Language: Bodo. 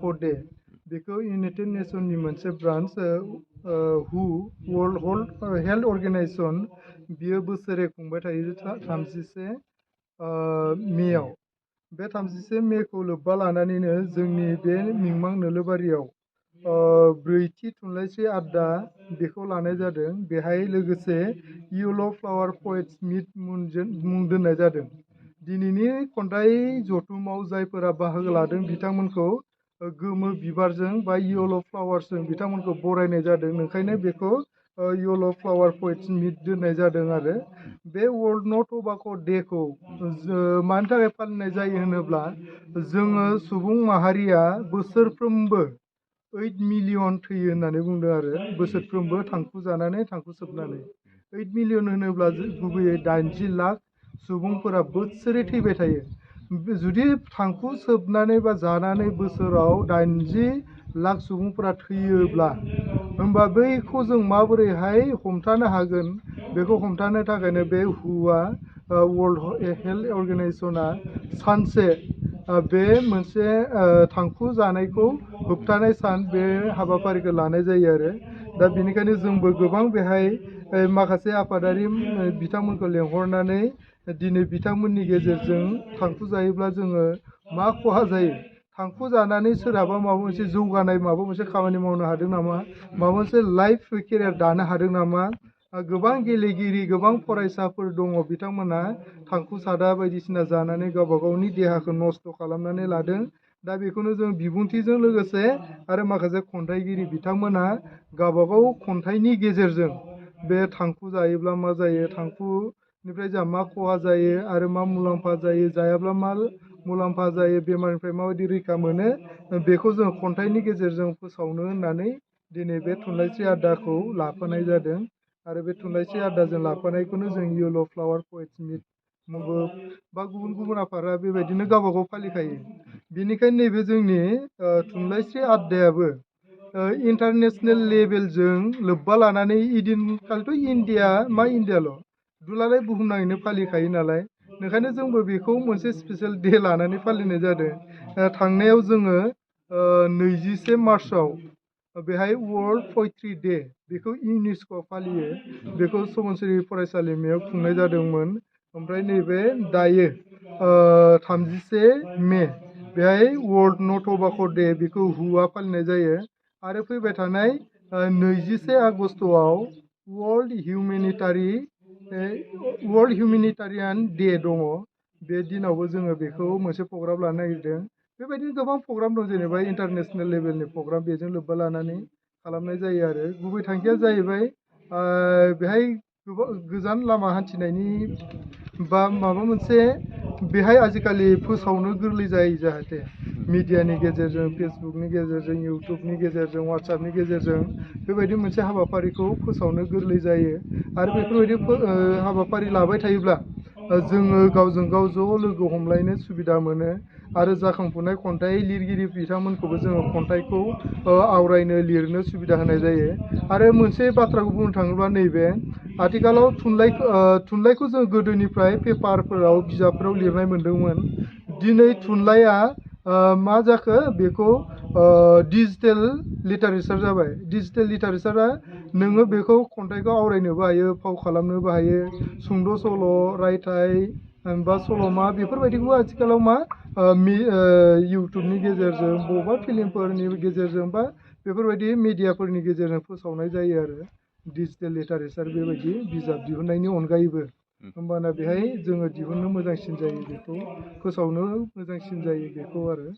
टम्बाक'.डे बेखौ इउनाइटेड नेसननि मोनसे ब्रान्च हु वर्ल्ड हेल्थ अर्गेनाइजेसन बियो बोसोरे खुंबाय थायो 31 मेआव। बे 31 मेखौ लोब्बा लानानैनो जोंनि बे मिमां नोलोबारियाव ब्रैथि थुनलाइस्रि आड्डा बेखौ लानाय जादों। बेहाय लोगोसे येल' फ्लावार पएट्स मिट मुं दोननाय जादों। दिनैनि खन्थाइ जथुमाव जायफोरा बाहागो लादों बिथांमोनखौ गोमो बिबारजों बा येल' फ्लावार्सजों बिथांमोनखौ बरायनाय जादों। ओंखायनो बेखौ येल' फ्लावार पएट्स मिट दोननाय जादों आरो। बे वर्ल्ड नो टम्बाक' डेखौ मानि थाखाय फालिनाय जायो होनोब्ला जोङो सुबुं माहारिया बोसोरफ्रोमबो 8 मिलियन थैयो होननानै बुंदों आरो बोसोरफ्रोमबो थांखु जानानै थांखु सोबनानै 8 मिलियन होनोब्ला गुबैयै 80 लाख सुबुंफोरा बोसोरै थैबाय थायो। जुदि थांखु सोबनानै बा जानानै बोसोराव 80 लाख सुबुंफोरा थैयोब्ला होमबा बैखौ जों माबोरैहाय हमथानो हागोन? बेखौ हमथानो थाखायनो बे हुआ वर्ल्ड हेल्थ अर्गेनाइजेसना सानसे बे मोनसे थांखु जानायखौ होबथानाय सान बे हाबाफारिखौ लानाय जायो आरो। दा बेनिखायनो जोंबो गोबां बेहाय माखासे आफादारि बिथांमोनखौ लेंहरनानै दिनै बिथांमोननि गेजेरजों थांखु जायोब्ला जोङो मा खहा जायो, थांखु जानानै सोरहाबा माबा मोनसे जौगानाय माबा मोनसे खामानि मावनो हादों नामा, माबा मोनसे लाइफ केरियार दानो हादों नामा? गोबां गेलेगिरि गोबां फरायसाफोर दङ बिथांमोना थांखु सादा बायदिसिना जानानै गावबा गावनि देहाखौ नस्थ' खालामनानै लादों। दा बेखौनो जों बिबुंथिजों लोगोसे आरो माखासे खन्थाइगिरि बिथांमोना गावबागाव खन्थाइनि गेजेरजों बे थांखु जायोब्ला मा जायो, थांखुनिफ्राय जोंहा मा खहा जायो आरो मा मुलाम्फा जायो, जायाब्ला मा मुलाम्फा जायो, बेमारनिफ्राय माबायदि रैखा मोनो, बेखौ जों खन्थाइनि गेजेरजों फोसावनो होननानै दिनै बे थुनलाइस्रि आड्डाखौ लाफानाय जादों। आरो बे थुनलाइस्रि आड्डाजों लाफानायखौनो जों येल' फ्लावार पएट्स मिट बा गुबुन गुबुन आफादा बेबायदिनो गावबा गाव फालिखायो। बेनिखायनो नैबे जोंनि थुनलाइस्रि आड्डायाबो इन्टारनेसनेल लेभेलजों लोब्बा लानानै इदिनखालिथ' इन्डिया मा इन्डियाल' दुलाराय बुहुमनाङैनो फालिखायो नालाय, ओंखायनो जोंबो बेखौ मोनसे स्पेसियेल डे लानानै फालिनाय जादों। थांनायाव जोङो 21 मार्चआव बेहाय वर्ल्ड पएट्रि डे बेखौ इउनेस्क'आ फालियो, बेखौ समोनसोरि फरायसालिमायाव खुंनाय जादोंमोन। ओमफ्राय नैबे दायो 31 मे बेहाय वर्ल्ड नो टम्बाक' डे बेखौ हुआ फालिनाय जायो। आरो फैबाय थानाय 21 आगष्टआव वर्ल्ड हिउमेनिटारियान डे दङ। बे दिनावबो जोङो बेखौ मोनसे प्रग्राम लानो नागिरदों। बेबायदिनो गोबां प्रग्राम दं, जेनेबा इन्टारनेसनेल लेभेलनि प्रग्राम बेजों लोब्बा लानानै खालामनाय जायो आरो। गुबै थांखिया जाहैबाय बेहाय गोजान लामा हान्थिनायनि बा माबा मोनसे बेहाय आजिखालि फोसावनो गोरलै जायो जाहाथे मिडियानि गेजेरजों, फेसबुकनि गेजेरजों, इउटुबनि गेजेरजों, वाट्सएपनि गेजेरजों बेबायदि मोनसे हाबाफारिखौ फोसावनो गोरलै जायो। आरो बेफोरबायदि हाबाफारि लाबाय थायोब्ला जोङो गावजों गाव ज' लोगो हमलायनो सुबिदा मोनो। आरो जाखांफुनाय खन्थाइ लिरगिरि बिथांमोनखौबो जोङो खन्थाइखौ आवरायनो लिरनो सुबिदा होनाय जायो। आरो मोनसे बाथ्राखौ बुंनो थाङोब्ला नैबे आथिखालाव थुनलाइखौ जों गोदोनिफ्राय पेपारफोराव बिजाबफोराव लिरनाय मोन्दोंमोन। दिनै थुनलाइया मा जाखो, बेखौ डिजिटेल लिटारेचार जाबाय। डिजिटेल लिटारेचारा नोङो बेखौ खन्थाइखौ आवरायनोबो हायो, फाव खालामनोबो हायो, सुंद' सल', रायथाइ बा सल'मा बेफोरबायदिखौबो आथिखालाव मा इउटुबनि गेजेरजों, बबेबा फिल्मफोरनि गेजेरजों बा बेफोरबायदि मिडियाफोरनि गेजेरजों फोसावनाय जायो आरो। डिजिटेल लिटारेचार बेबायदि बिजाब दिहुननायनि अनगायैबो होमबाना बेहाय जोङो दिहुननो मोजांसिन जायो, बेखौ फोसावनो मोजांसिन जायो बेखौ आरो।